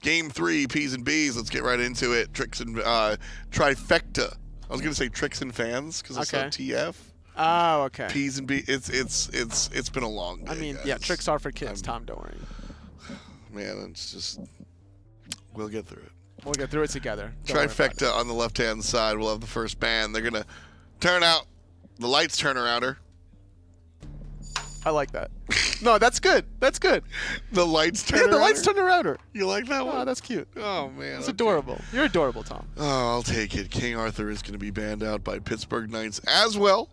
Game 3, P's and B's. Let's get right into it. Tricks and Trifecta. I was gonna say Tricks and Fans because I saw TF. Oh, okay. P's and B's. It's been a long day. I mean, guys. yeah, tricks are for kids. Tom, don't worry. Man, it's just we'll get through it. We'll get through it together. Trifecta on the left-hand side. We'll have the first ban. They're gonna turn out the lights turnarounder. I like that. No, that's good. That's good. The lights turnarounder. Yeah, the lights turnarounder. You like that one? Oh, that's cute. Oh man, it's adorable. You're adorable, Tom. Oh, I'll take it. King Arthur is going to be banned out by Pittsburgh Knights as well.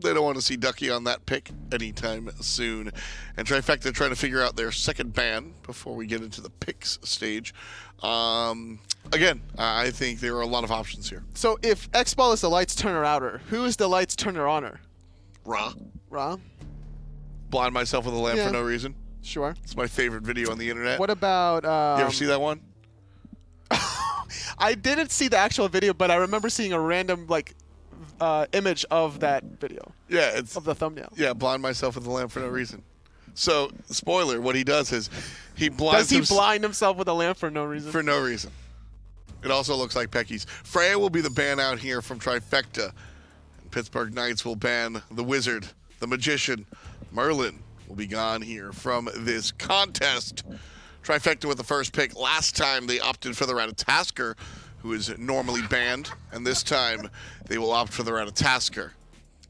They don't want to see Ducky on that pick anytime soon. And Trifecta trying to figure out their second ban before we get into the picks stage. Again, I think there are a lot of options here. So if X-Ball is the lights turner outer, who is the lights turner oner? Ra. Blind myself with a lamp for no reason. Sure. It's my favorite video on the internet. What about... you ever see that one? I didn't see the actual video, but I remember seeing a random image of that video. Yeah, it's of the thumbnail. Yeah, blind myself with a lamp for no reason. So, spoiler, what he does is he blinds Does he blind himself with a lamp for no reason? For no reason. It also looks like Pecky's. Freya will be the ban out here from Trifecta. And Pittsburgh Knights will ban the Wizard, the Magician. Merlin will be gone here from this contest. Trifecta with the first pick. Last time they opted for the Ratatasker, who is normally banned, and this time they will opt for the Ratatasker.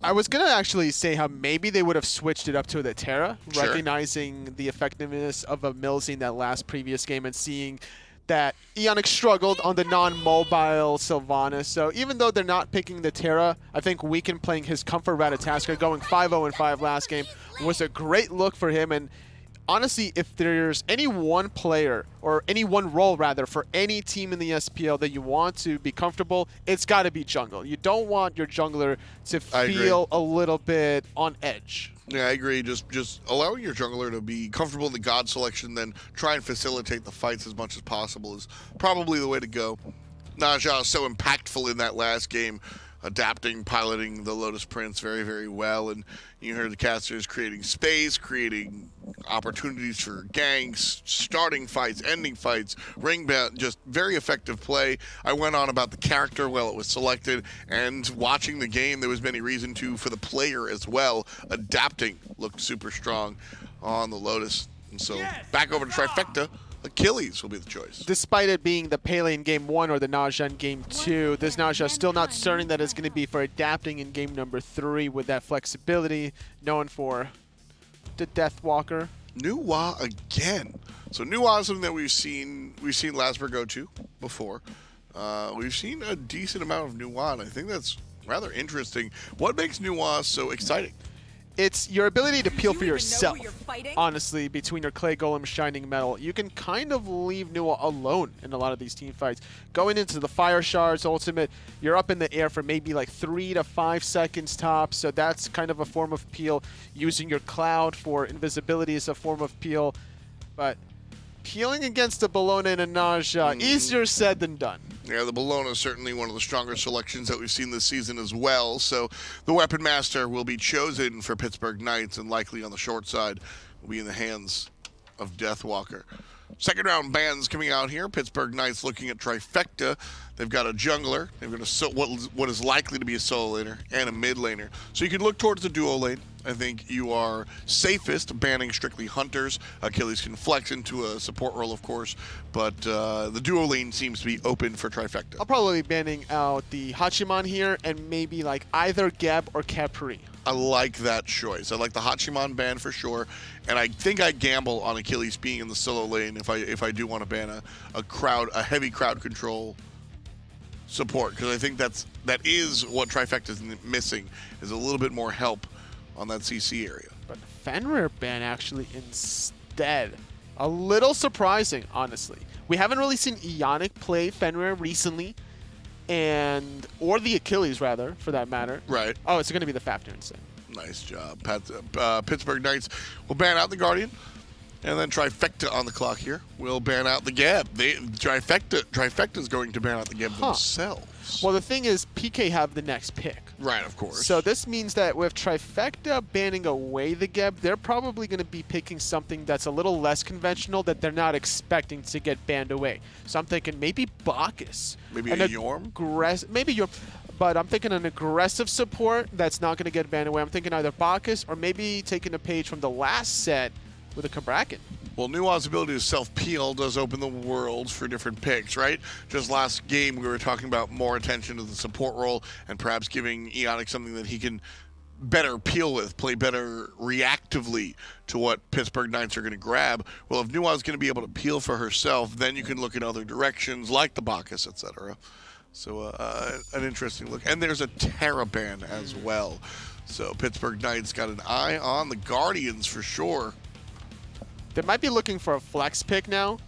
I was going to actually say how maybe they would have switched it up to the Terra, sure, recognizing the effectiveness of EmilZy in that last previous game and seeing that Eonic struggled on the non-mobile Sylvanas. So even though they're not picking the Terra, I think Weekend playing his Comfort Ratatasker, going 5-0-5 last game, was a great look for him. And honestly, if there's any one player, or any one role rather, for any team in the SPL that you want to be comfortable, it's got to be jungle. You don't want your jungler to feel a little bit on edge. Yeah, I agree. Just allowing your jungler to be comfortable in the god selection, then try and facilitate the fights as much as possible is probably the way to go. Naja is so impactful in that last game, adapting, piloting the Lotus Prince very, very well. And you heard the casters creating space, creating opportunities for ganks, starting fights, ending fights, ring bound, just very effective play. I went on about the character while it was selected, and watching the game, there was many reason to for the player as well. Adapting looked super strong on the Lotus. And so back over to Trifecta. Achilles will be the choice. Despite it being the Pele in Game 1 or the Naja in Game 2, this Naja is still not certain that it's going to be for adapting in Game number 3 with that flexibility, known for the Deathwalker. Nuwa again. So Nuwa is something that we've seen Lasbra go to before. We've seen a decent amount of Nuwa, and I think that's rather interesting. What makes Nuwa so exciting? It's your ability to peel for yourself, honestly, between your Clay Golem, Shining Metal. You can kind of leave Nuwa alone in a lot of these team fights. Going into the Fire Shards ultimate, you're up in the air for maybe like 3 to 5 seconds tops, so that's kind of a form of peel. Using your Cloud for invisibility is a form of peel, but peeling against the Bologna and a Naja, easier said than done. Yeah, the Bologna is certainly one of the stronger selections that we've seen this season as well. So the Weapon Master will be chosen for Pittsburgh Knights, and likely on the short side will be in the hands of Deathwalker. Second round bans coming out here. Pittsburgh Knights looking at Trifecta. They've got a jungler. They've got what is likely to be a solo laner and a mid laner. So you can look towards the duo lane. I think you are safest banning strictly hunters. Achilles can flex into a support role, of course, but the duo lane seems to be open for Trifecta. I'll probably be banning out the Hachiman here and maybe like either Geb or Capri. I like that choice. I like the Hachiman ban for sure, and I think I gamble on Achilles being in the solo lane if I do want to ban a heavy crowd control support, because I think that is what Trifecta is missing, is a little bit more help on that CC area. But Fenrir ban actually instead. A little surprising, honestly. We haven't really seen Eonic play Fenrir recently, or the Achilles, rather, for that matter. Right. Oh, it's going to be the Fafnir instead. Nice job. Pittsburgh Knights will ban out the Guardian, and then Trifecta on the clock here will ban out the Geb. Trifecta is going to ban out the Geb themselves. Well, the thing is, PK have the next pick. Right, of course. So this means that with Trifecta banning away the Geb, they're probably going to be picking something that's a little less conventional that they're not expecting to get banned away. So I'm thinking maybe Bacchus. Maybe a Yorm? Maybe Yorm. But I'm thinking an aggressive support that's not going to get banned away. I'm thinking either Bacchus or maybe taking a page from the last set with a Kabrakan. Well, Nua's ability to self-peel does open the world for different picks, right? Just last game, we were talking about more attention to the support role and perhaps giving Eonic something that he can better peel with, play better reactively to what Pittsburgh Knights are going to grab. Well, if Nua's going to be able to peel for herself, then you can look in other directions like the Bacchus, etc. So an interesting look. And there's a Terra ban as well. So Pittsburgh Knights got an eye on the Guardians for sure. They might be looking for a flex pick now.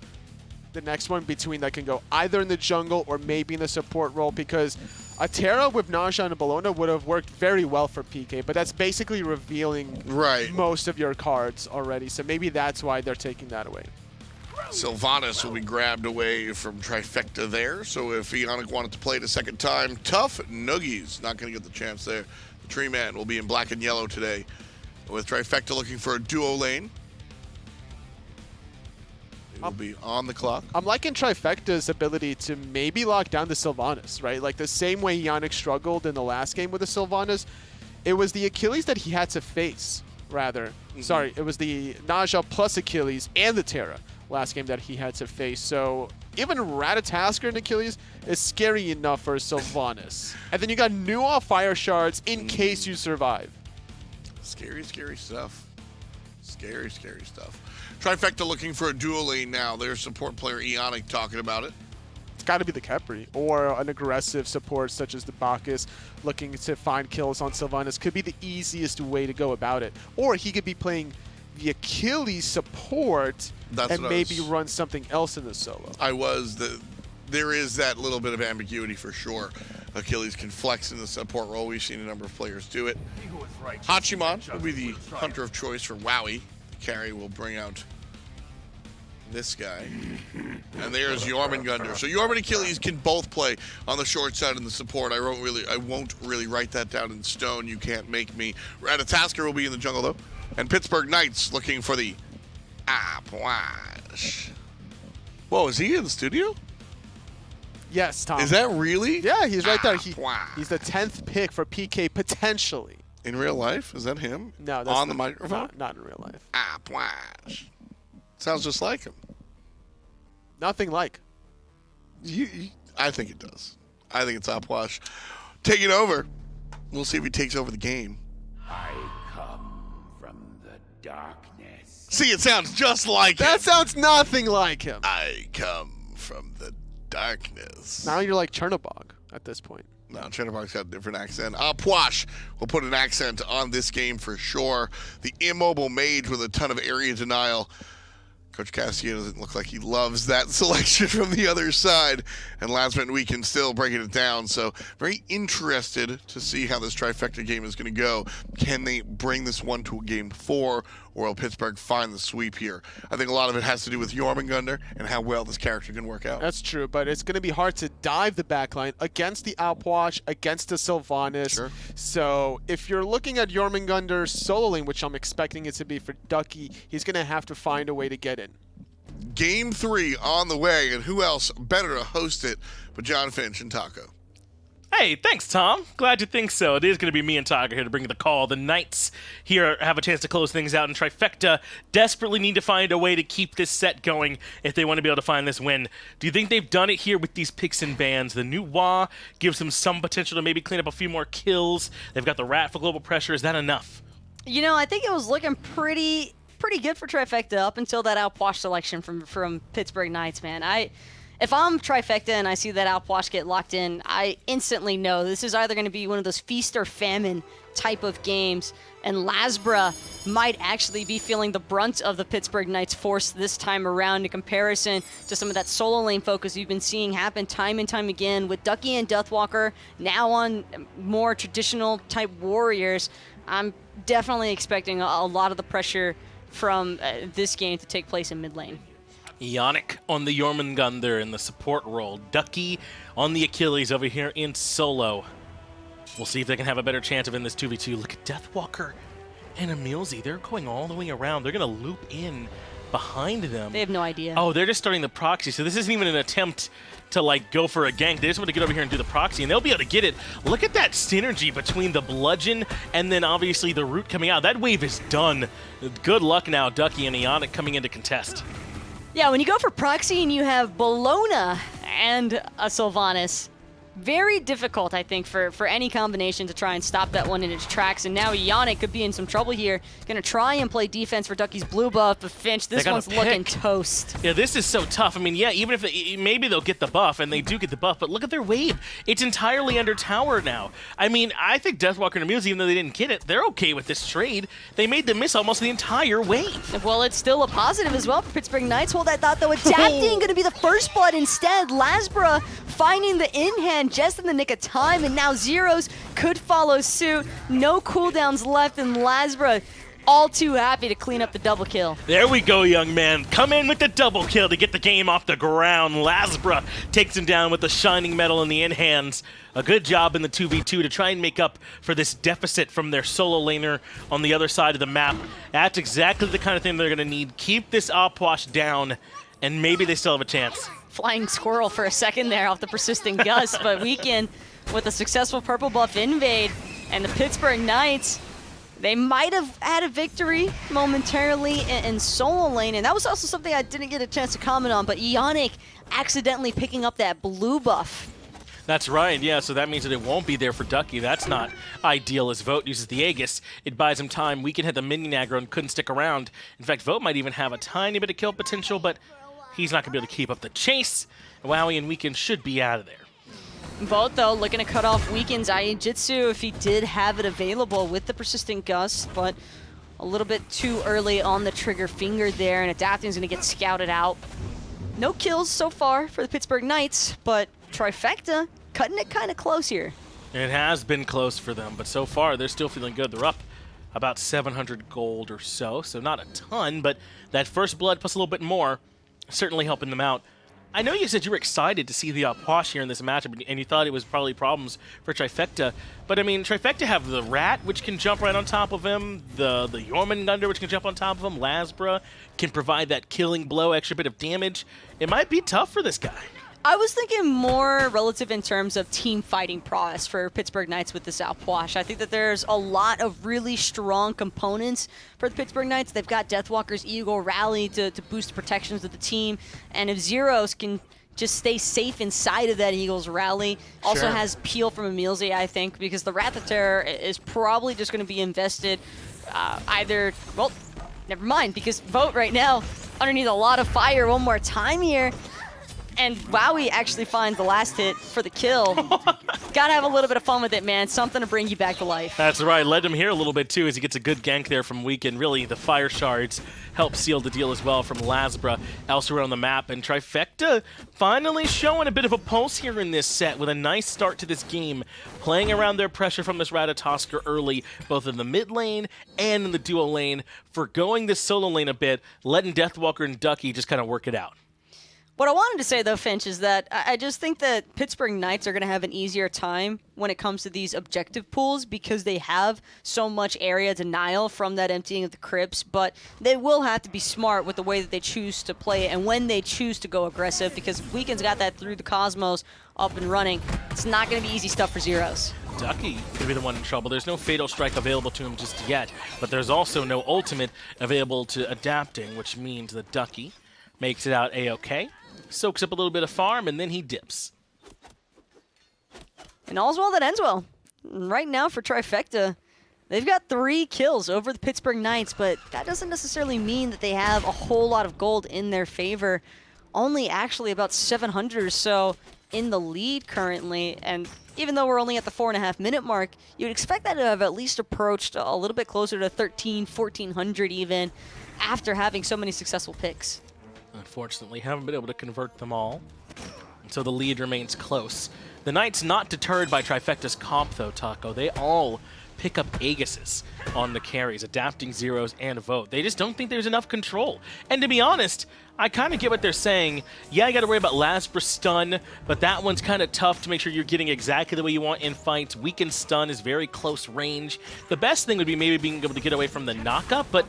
The next one between that can go either in the jungle or maybe in the support role, because a Terra with Naja and Bologna would have worked very well for PK, but that's basically revealing most of your cards already. So maybe that's why they're taking that away. Sylvanas will be grabbed away from Trifecta there. So if Eonic wanted to play it a second time, tough noogies. Not going to get the chance there. The Tree Man will be in black and yellow today, with Trifecta looking for a duo lane. Will be on the clock. I'm liking Trifecta's ability to maybe lock down the Sylvanas, right? Like the same way Eonic struggled in the last game with the Sylvanas, it was the Achilles that he had to face, rather. Sorry, it was the Naja plus Achilles and the Terra last game that he had to face. So even Ratatasker and Achilles is scary enough for Sylvanas. And then you got Nua Fire Shards in case you survive. Scary, scary stuff. Scary, scary stuff. Trifecta looking for a dual lane now. Their support player Eonic talking about it. It's got to be the Khepri, or an aggressive support such as the Bacchus looking to find kills on Sylvanas could be the easiest way to go about it. Or he could be playing the Achilles support and maybe run something else in the solo. There is that little bit of ambiguity for sure. Achilles can flex in the support role. We've seen a number of players do it. Hachiman will be the hunter of choice for Wowy. Carry will bring out this guy. And there's Jormungandr. So Jormungandr and Achilles can both play on the short side in the support. I won't really write that down in stone. You can't make me. Ratatasker will be in the jungle though. And Pittsburgh Knights looking for the Apwash. Whoa, is he in the studio? Yes, Tom. Is that really? Yeah, he's right there. He's the 10th pick for PK potentially. In real life? Is that him? No, that's on the microphone? Not in real life. Apwash. Sounds just like him. Nothing like. I think it does. I think it's Apwash taking over. We'll see if he takes over the game. I come from the darkness. See, it sounds just like him. That sounds nothing like him. I come from the darkness. Now you're like Chernobog at this point. No, Chernobog's got a different accent. Apwash will put an accent on this game for sure. The immobile mage with a ton of area denial. Coach Cassiano doesn't look like he loves that selection from the other side. And Lasbra and we can still breaking it down. So very interested to see how this Trifecta game is going to go. Can they bring this one to a game 4, or will Pittsburgh find the sweep here? I think a lot of it has to do with Jormungandr and how well this character can work out. That's true, but it's going to be hard to dive the backline against the Outwash, against the Sylvanas. Sure. So if you're looking at Jormungandr solo lane, which I'm expecting it to be for Ducky, he's going to have to find a way to get in. Game 3 on the way, and who else better to host it but John Finch and Taco? Hey, thanks, Tom. Glad you think so. It is going to be me and Tiger here to bring the call. The Knights here have a chance to close things out, and Trifecta desperately need to find a way to keep this set going if they want to be able to find this win. Do you think they've done it here with these picks and bans? The new Wa gives them some potential to maybe clean up a few more kills. They've got the Rat for global pressure. Is that enough? You know, I think it was looking pretty good for Trifecta up until that Outwash selection from Pittsburgh Knights, man. If I'm Trifecta and I see that Outwash get locked in, I instantly know this is either going to be one of those feast or famine type of games, and Lasbra might actually be feeling the brunt of the Pittsburgh Knights force this time around in comparison to some of that solo lane focus you've been seeing happen time and time again with Ducky and Deathwalker now on more traditional type warriors. I'm definitely expecting a lot of the pressure from this game to take place in mid lane. Eonic on the Jormungandr in the support role. Ducky on the Achilles over here in solo. We'll see if they can have a better chance of in this 2v2. Look at Deathwalker and EmilZy. They're going all the way around. They're going to loop in behind them. They have no idea. Oh, they're just starting the proxy. So this isn't even an attempt to like go for a gank. They just want to get over here and do the proxy, and they'll be able to get it. Look at that synergy between the bludgeon and then obviously the root coming out. That wave is done. Good luck now, Ducky and Eonic coming in to contest. Yeah, when you go for proxy and you have Bologna and a Sylvanas, very difficult, I think, for any combination to try and stop that one in its tracks. And now Eonic could be in some trouble here. Gonna try and play defense for Ducky's blue buff, but Finch, this one's looking toast. Yeah, this is so tough. I mean, yeah, even if maybe they'll get the buff, and they do get the buff, but look at their wave. It's entirely under tower now. I mean, I think Deathwalker and EmilZy, even though they didn't get it, they're okay with this trade. They made them miss almost the entire wave. Well, it's still a positive as well for Pittsburgh Knights. Hold that thought, though. Adapting, gonna be the first blood instead. Lasbra finding the in-hand just in the nick of time, and now Zyrhoes could follow suit. No cooldowns left, and Lasbra all too happy to clean up the double kill. There we go, young man. Come in with the double kill to get the game off the ground. Lasbra takes him down with the shining metal in the in-hands. A good job in the 2v2 to try and make up for this deficit from their solo laner on the other side of the map. That's exactly the kind of thing they're going to need. Keep this Opwash down, and maybe they still have a chance. Flying squirrel for a second there off the persistent gust, but Weekend with a successful purple buff invade, and the Pittsburgh Knights, they might have had a victory momentarily in solo lane, and that was also something I didn't get a chance to comment on, but Eonic accidentally picking up that blue buff. That's right, yeah, so that means that it won't be there for Ducky. That's not ideal as Vote uses the Aegis. It buys him time. Weekend had the minion aggro and couldn't stick around. In fact, Vote might even have a tiny bit of kill potential, but he's not going to be able to keep up the chase. Wowy and Weekend should be out of there. Vote, though, looking to cut off Weekend's Jitsu if he did have it available with the persistent gust, but a little bit too early on the trigger finger there, and Adapting's going to get scouted out. No kills so far for the Pittsburgh Knights, but Trifecta cutting it kind of close here. It has been close for them, but so far they're still feeling good. They're up about 700 gold or so not a ton, but that first blood plus a little bit more certainly helping them out. I know you said you were excited to see the Opwash here in this matchup, and you thought it was probably problems for Trifecta, but I mean, Trifecta have the Rat, which can jump right on top of him, the Jormungandr, which can jump on top of him, Lasbra can provide that killing blow, extra bit of damage. It might be tough for this guy. I was thinking more relative in terms of team fighting prowess for Pittsburgh Knights with this Opwash. I think that there's a lot of really strong components for the Pittsburgh Knights. They've got Deathwalker's Eagle Rally to boost the protections of the team, and if Zyrhoes can just stay safe inside of that Eagle's Rally. Also has Peel from EmilZy, I think, because the Wrath of Terror is probably just going to be invested either, well, never mind, because Vote right now underneath a lot of fire one more time here. And Wowy actually finds the last hit for the kill. Gotta have a little bit of fun with it, man. Something to bring you back to life. That's right. Led him here a little bit, too, as he gets a good gank there from Weekend. Really, the fire shards help seal the deal as well from Lasbra elsewhere on the map. And Trifecta finally showing a bit of a pulse here in this set with a nice start to this game, playing around their pressure from this Ratatosker early, both in the mid lane and in the duo lane, forgoing this solo lane a bit, letting Deathwalker and Ducky just kind of work it out. What I wanted to say, though, Finch, is that I just think that Pittsburgh Knights are going to have an easier time when it comes to these objective pools because they have so much area denial from that emptying of the crypts, but they will have to be smart with the way that they choose to play it and when they choose to go aggressive, because Weekend's got that through the Cosmos up and running. It's not going to be easy stuff for Zyrhoes. Ducky could be the one in trouble. There's no Fatal Strike available to him just yet, but there's also no ultimate available to Adapting, which means that Ducky makes it out A-OK. Soaks up a little bit of farm, and then he dips. And all's well that ends well. Right now for Trifecta, they've got 3 kills over the Pittsburgh Knights, but that doesn't necessarily mean that they have a whole lot of gold in their favor. Only actually about 700 or so in the lead currently, and even though we're only at the 4.5 minute mark, you'd expect that to have at least approached a little bit closer to 1,1400 even after having so many successful picks. Unfortunately, haven't been able to convert them all, so the lead remains close. The Knights not deterred by Trifecta's comp, though, Taco. They all pick up Aegis's on the carries, adapting Zyrhoes and Vote. They just don't think there's enough control. And to be honest, I kind of get what they're saying. Yeah, you got to worry about Lasbra stun, but that one's kind of tough to make sure you're getting exactly the way you want in fights. Weakened stun is very close range. The best thing would be maybe being able to get away from the knockup, but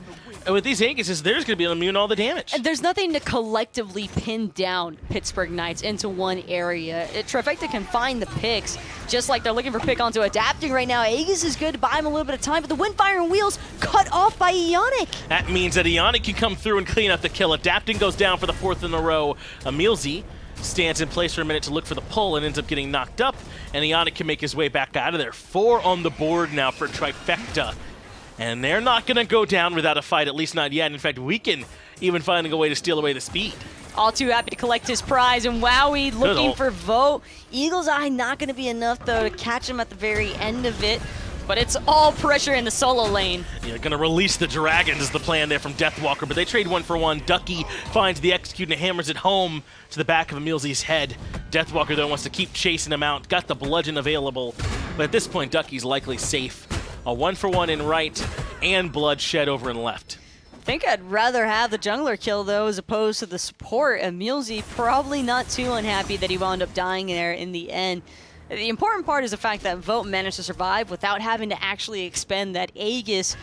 with these Aegises, there's going to be immune to all the damage. And there's nothing to collectively pin down Pittsburgh Knights into one area. Trifecta can find the picks, just like they're looking for pick onto adapting right now. Aegis is good to buy him a little bit of time, but the Windfire and Wheels cut off by Eonic. That means that Eonic can come through and clean up the kill. Adapting goes down for the 4th in a row. EmilZy stands in place for a minute to look for the pull and ends up getting knocked up, and Eonic can make his way back out of there. 4 on the board now for Trifecta. And they're not going to go down without a fight, at least not yet. In fact, Weaken even finding a way to steal away the speed. All too happy to collect his prize, and Wowy looking for Vote. EmilZy not going to be enough, though, to catch him at the very end of it. But it's all pressure in the solo lane. Yeah, going to release the Dragons is the plan there from Deathwalker, but they trade 1 for 1. Ducky finds the execute and hammers it home to the back of EmilZy's head. Deathwalker, though, wants to keep chasing him out. Got the bludgeon available, but at this point, Ducky's likely safe. A 1 for 1 in right, and bloodshed over in left. I think I'd rather have the jungler kill, though, as opposed to the support. EmilZy probably not too unhappy that he wound up dying there in the end. The important part is the fact that Vote managed to survive without having to actually expend that Aegis.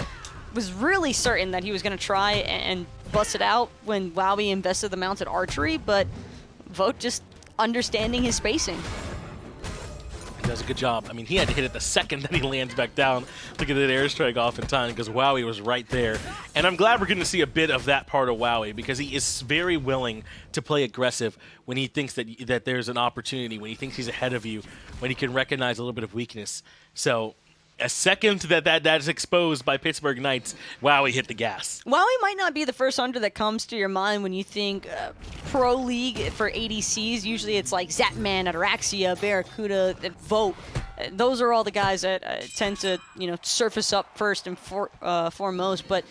Was really certain that he was going to try and bust it out when Wowy invested the mounted archery, but Vote just understanding his spacing. He does a good job. I mean, he had to hit it the second that he lands back down to get that airstrike off in time because Wowy was right there. And I'm glad we're going to see a bit of that part of Wowy because he is very willing to play aggressive when he thinks that there's an opportunity, when he thinks he's ahead of you, when he can recognize a little bit of weakness. So a second that is exposed by Pittsburgh Knights, Wowy hit the gas. Wowy might not be the first hunter that comes to your mind when you think Pro League for ADCs. Usually it's like Zapman, Ataraxia, Barracuda, Vote. Those are all the guys that tend to surface up first and foremost. But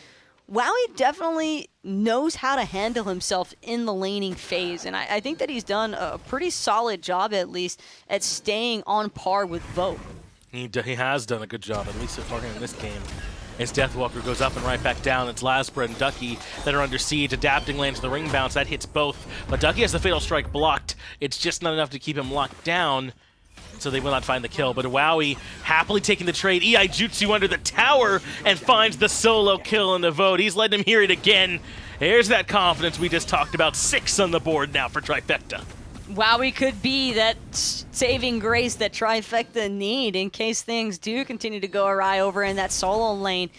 Wowy definitely knows how to handle himself in the laning phase. And I think that he's done a pretty solid job, at least, at staying on par with Vote. He has done a good job, at least so far in this game. As Deathwalker goes up and right back down, it's Lasbra and Ducky that are under siege. Adapting lands the ring bounce, that hits both. But Ducky has the Fatal Strike blocked. It's just not enough to keep him locked down, so they will not find the kill. But Wowy happily taking the trade. EI Jutsu under the tower and finds the solo kill in the Vote. He's letting him hear it again. There's that confidence we just talked about. 6 on the board now for Trifecta. Wowy could be that saving grace that Trifecta need in case things do continue to go awry over in that solo lane.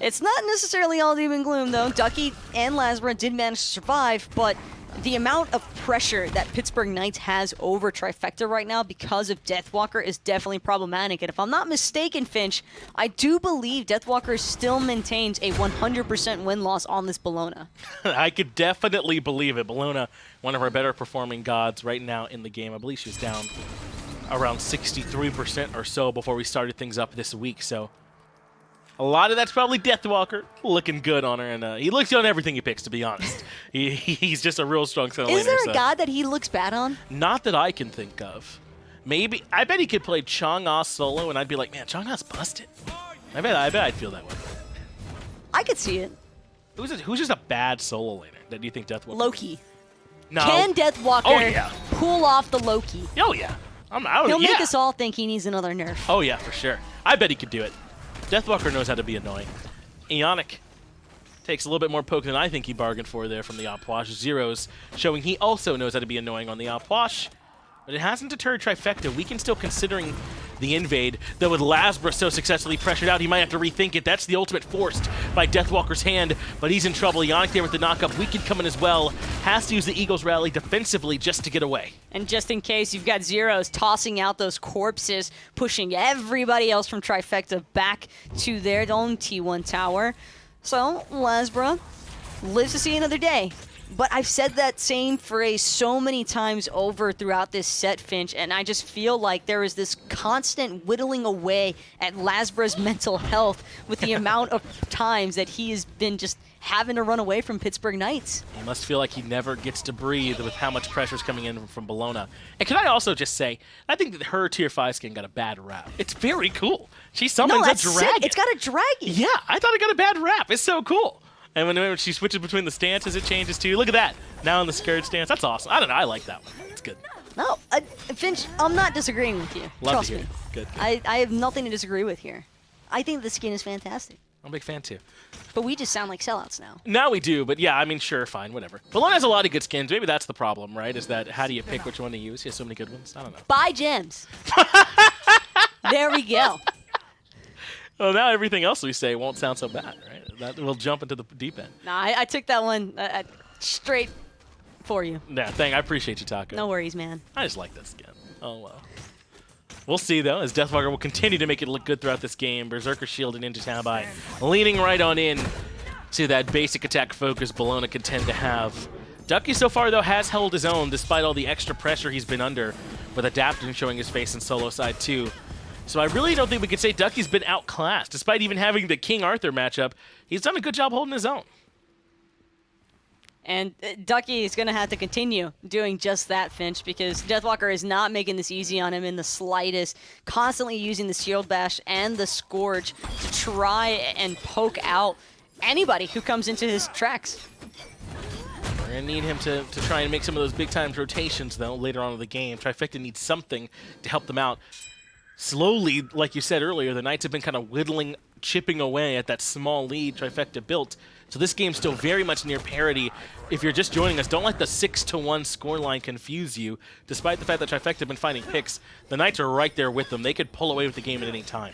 It's not necessarily all doom and gloom, though. Ducky and Lasbra did manage to survive, but the amount of pressure that Pittsburgh Knights has over Trifecta right now because of Deathwalker is definitely problematic. And if I'm not mistaken, Finch, I do believe Deathwalker still maintains a 100% win-loss on this Bellona. I could definitely believe it. Bellona, one of our better performing gods right now in the game. I believe she was down around 63% or so before we started things up this week. So a lot of that's probably Deathwalker looking good on her, and he looks good on everything he picks, to be honest. He's just a real strong center laner. Is there a god that he looks bad on? Not that I can think of. Maybe. I bet he could play Chang'e solo, and I'd be like, man, Chang'e's busted. I bet I'd feel that way. I could see it. Who's just a bad solo laner that you think Deathwalker? Loki. No. Can Deathwalker Oh, pull off the Loki? Oh, yeah. He'll make us all think he needs another nerf. Oh, yeah, for sure. I bet he could do it. Deathwalker knows how to be annoying. Eonic takes a little bit more poke than I think he bargained for there from the Opwash. Zyrhoes showing he also knows how to be annoying on the Opwash. But it hasn't deterred Trifecta. Weaken still considering the invade, though with Lasbra so successfully pressured out, he might have to rethink it. That's the ultimate forced by Deathwalker's hand, but he's in trouble. Eonic there with the knockup. Weaken coming as well. Has to use the Eagles rally defensively just to get away. And just in case, you've got Zyrhoes tossing out those corpses, pushing everybody else from Trifecta back to their own T1 tower. So, Lasbra lives to see another day. But I've said that same phrase so many times over throughout this set, Finch, and I just feel like there is this constant whittling away at Lasbra's mental health with the amount of times that he has been just having to run away from Pittsburgh Knights. He must feel like he never gets to breathe with how much pressure is coming in from Bologna. And can I also just say, I think that her Tier 5 skin got a bad rap. It's very cool. She summons No, a that's dragon. sick. It's got a dragon. Yeah, I thought it got a bad rap. It's so cool. And when she switches between the stances, it changes too. Look at that. Now in the scared stance. That's awesome. I don't know. I like that one. It's good. No, Finch, I'm not disagreeing with you. Love Trust to hear me. it. Good. I have nothing to disagree with here. I think the skin is fantastic. I'm a big fan too. But we just sound like sellouts now. Now we do, but yeah, I mean, sure, fine, whatever. Bologna has a lot of good skins. Maybe that's the problem, right? Is that how do you pick which one to use? He has so many good ones. I don't know. Buy gems. There we go. Well, now everything else we say won't sound so bad, right? That we'll jump into the deep end. Nah, I took that one straight for you. Yeah, I appreciate you, Taco. No worries, man. I just like that skin. Oh, well. We'll see, though, as Deathwalker will continue to make it look good throughout this game. Berserker shielded into Tabai, leaning right on in to that basic attack focus Bologna can tend to have. Ducky so far, though, has held his own despite all the extra pressure he's been under, with Adapting showing his face in solo side, too. So I really don't think we could say Ducky's been outclassed. Despite even having the King Arthur matchup, he's done a good job holding his own. And Ducky is going to have to continue doing just that, Finch, because Deathwalker is not making this easy on him in the slightest, constantly using the Shield Bash and the Scourge to try and poke out anybody who comes into his tracks. We're going to need him to try and make some of those big-time rotations, though, later on in the game. Trifecta needs something to help them out. Slowly, like you said earlier, the Knights have been kind of whittling, chipping away at that small lead Trifecta built. So this game's still very much near parity. If you're just joining us, don't let the 6-1 scoreline confuse you. Despite the fact that Trifecta have been finding picks, the Knights are right there with them. They could pull away with the game at any time.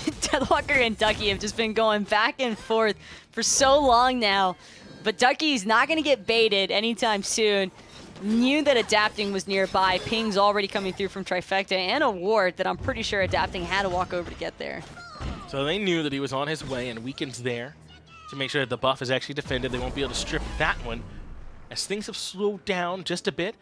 Deathwalker and Ducky have just been going back and forth for so long now. But Ducky's not going to get baited anytime soon. Knew that Adapting was nearby. Ping's already coming through from Trifecta and a ward that I'm pretty sure Adapting had to walk over to get there. So they knew that he was on his way, and Weaken's there to make sure that the buff is actually defended. They won't be able to strip that one. As things have slowed down just a bit,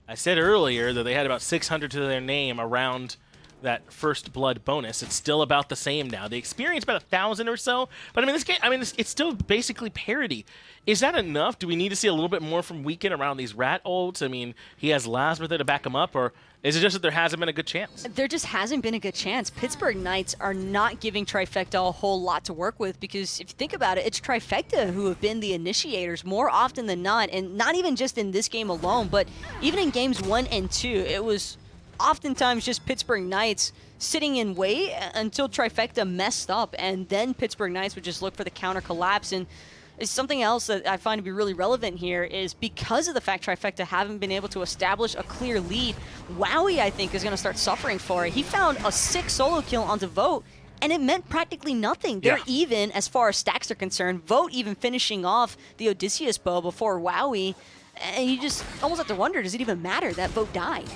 I said earlier that they had about 600 to their name around that first blood bonus. It's still about the same now. They experienced about 1,000 or so, but I mean, this game, it's still basically parity. Is that enough? Do we need to see a little bit more from Weaken around these rat ults? I mean, he has Lasbra there to back him up, or is it just that there hasn't been a good chance? There just hasn't been a good chance. Pittsburgh Knights are not giving Trifecta a whole lot to work with because if you think about it, it's Trifecta who have been the initiators more often than not, and not even just in this game alone, but even in games 1 and 2, it was oftentimes just Pittsburgh Knights sitting in wait until Trifecta messed up, and then Pittsburgh Knights would just look for the counter collapse. And it's something else that I find to be really relevant here is because of the fact Trifecta haven't been able to establish a clear lead, Wowy, I think, is going to start suffering for it. He found a 6 solo kill onto Vote, and it meant practically nothing. They're even as far as stacks are concerned. Vote even finishing off the Odysseus bow before Wowy. And you just almost have to wonder, does it even matter that Vote died?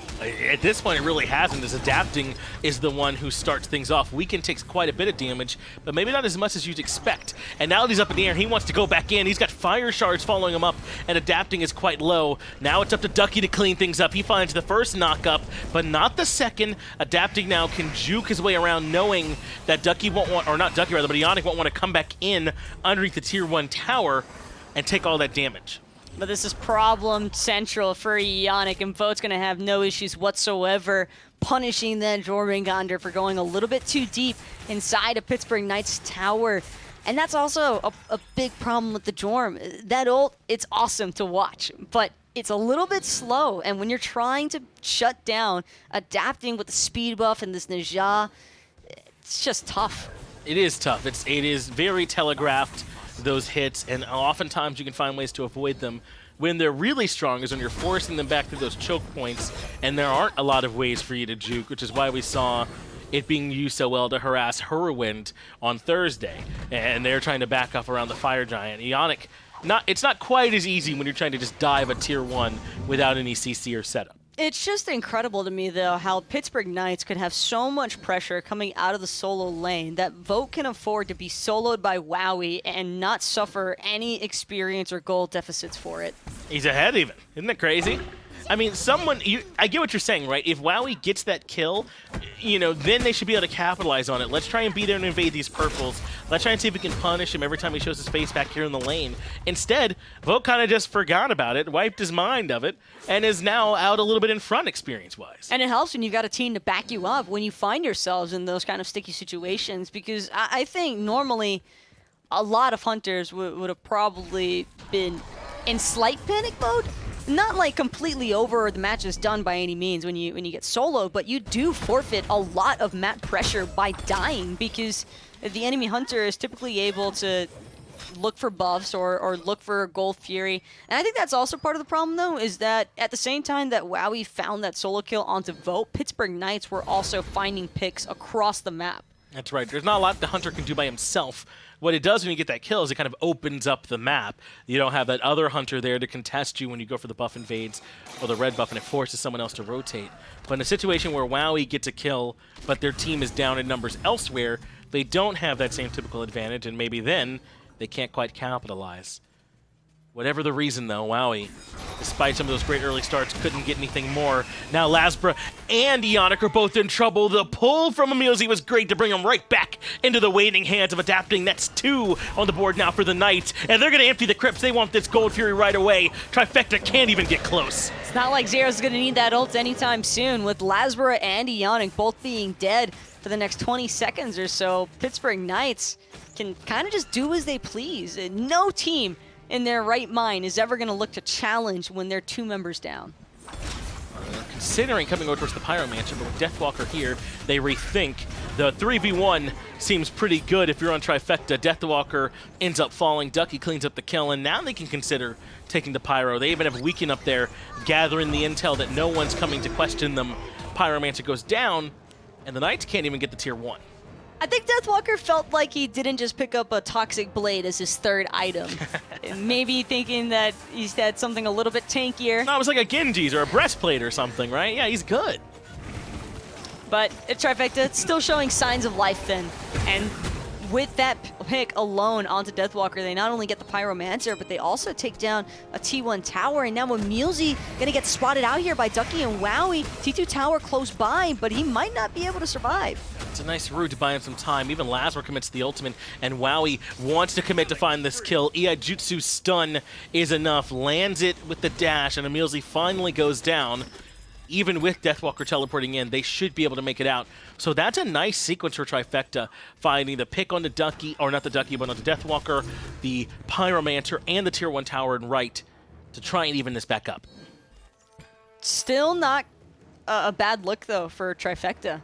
At this point, it really hasn't, as Adapting is the one who starts things off. Weaken takes quite a bit of damage, but maybe not as much as you'd expect. And now that he's up in the air, he wants to go back in. He's got fire shards following him up, and Adapting is quite low. Now it's up to Ducky to clean things up. He finds the first knock-up, but not the second. Adapting now can juke his way around, knowing that Ducky won't want, or not Ducky rather, but Eonic won't want to come back in underneath the Tier 1 tower and take all that damage. But this is problem central for Eonic, and Vote's going to have no issues whatsoever punishing that Jormungandr for going a little bit too deep inside of Pittsburgh Knights tower. And that's also a big problem with the Jorm. That ult, it's awesome to watch, but it's a little bit slow. And when you're trying to shut down, Adapting with the speed buff and this Najah, it's just tough. It is tough. It is very telegraphed, those hits, and oftentimes you can find ways to avoid them. When they're really strong is when you're forcing them back through those choke points, and there aren't a lot of ways for you to juke, which is why we saw it being used so well to harass Whirlwind on Thursday, and they're trying to back off around the Fire Giant. Eonic, it's not quite as easy when you're trying to just dive a Tier 1 without any CC or setup. It's just incredible to me, though, how Pittsburgh Knights could have so much pressure coming out of the solo lane that Vote can afford to be soloed by Wowy and not suffer any experience or gold deficits for it. He's ahead even. Isn't that crazy? I mean, I get what you're saying, right? If Wowy gets that kill, then they should be able to capitalize on it. Let's try and be there and invade these purples. Let's try and see if we can punish him every time he shows his face back here in the lane. Instead, Vote kind of just forgot about it, wiped his mind of it, and is now out a little bit in front experience-wise. And it helps when you've got a team to back you up when you find yourselves in those kind of sticky situations, because I think normally a lot of hunters would have probably been in slight panic mode. Not like completely over or the match is done by any means when you get soloed, but you do forfeit a lot of map pressure by dying because the enemy hunter is typically able to look for buffs or look for Gold Fury. And I think that's also part of the problem, though, is that at the same time that Wowy found that solo kill onto Vote, Pittsburgh Knights were also finding picks across the map. That's right. There's not a lot the hunter can do by himself. What it does when you get that kill is it kind of opens up the map. You don't have that other hunter there to contest you when you go for the buff invades or the red buff, and it forces someone else to rotate. But in a situation where Wowy gets a kill, but their team is down in numbers elsewhere, they don't have that same typical advantage, and maybe then they can't quite capitalize. Whatever the reason, though, Wowy, despite some of those great early starts, couldn't get anything more. Now Lasbra and Eonic are both in trouble. The pull from EmilZy was great to bring him right back into the waiting hands of adapting. That's 2 on the board now for the Knights, and they're going to empty the crypts. They want this Gold Fury right away. Trifecta can't even get close. It's not like Zyrhoes is going to need that ult anytime soon. With Lasbra and Eonic both being dead for the next 20 seconds or so, Pittsburgh Knights can kind of just do as they please. No team in their right mind is ever going to look to challenge when they're 2 members down. Considering coming over towards the Pyromancer, but with Deathwalker here, they rethink. The 3v1 seems pretty good if you're on Trifecta. Deathwalker ends up falling, Ducky cleans up the kill, and now they can consider taking the Pyro. They even have Weekend up there gathering the intel that no one's coming to question them. Pyromancer goes down, and the Knights can't even get the tier 1. I think Deathwalker felt like he didn't just pick up a Toxic Blade as his 3rd item. Maybe thinking that he's had something a little bit tankier. No, it was like a Genji's or a Breastplate or something, right? Yeah, he's good. But at Trifecta, it's still showing signs of life then. And with that pick alone onto Deathwalker, they not only get the Pyromancer, but they also take down a T1 tower. And now EmilZy gonna get spotted out here by Ducky and Wowy. T2 tower close by, but he might not be able to survive. It's a nice route to buy him some time. Even Lasbra commits the ultimate, and Wowy wants to commit to find this kill. Iaijutsu stun is enough, lands it with the dash, and EmilZy finally goes down. Even with Deathwalker teleporting in, they should be able to make it out. So that's a nice sequence for Trifecta, finding the pick on the Ducky, or not the Ducky, but on the Deathwalker, the Pyromancer, and the tier 1 tower and right to try and even this back up. Still not a bad look, though, for Trifecta.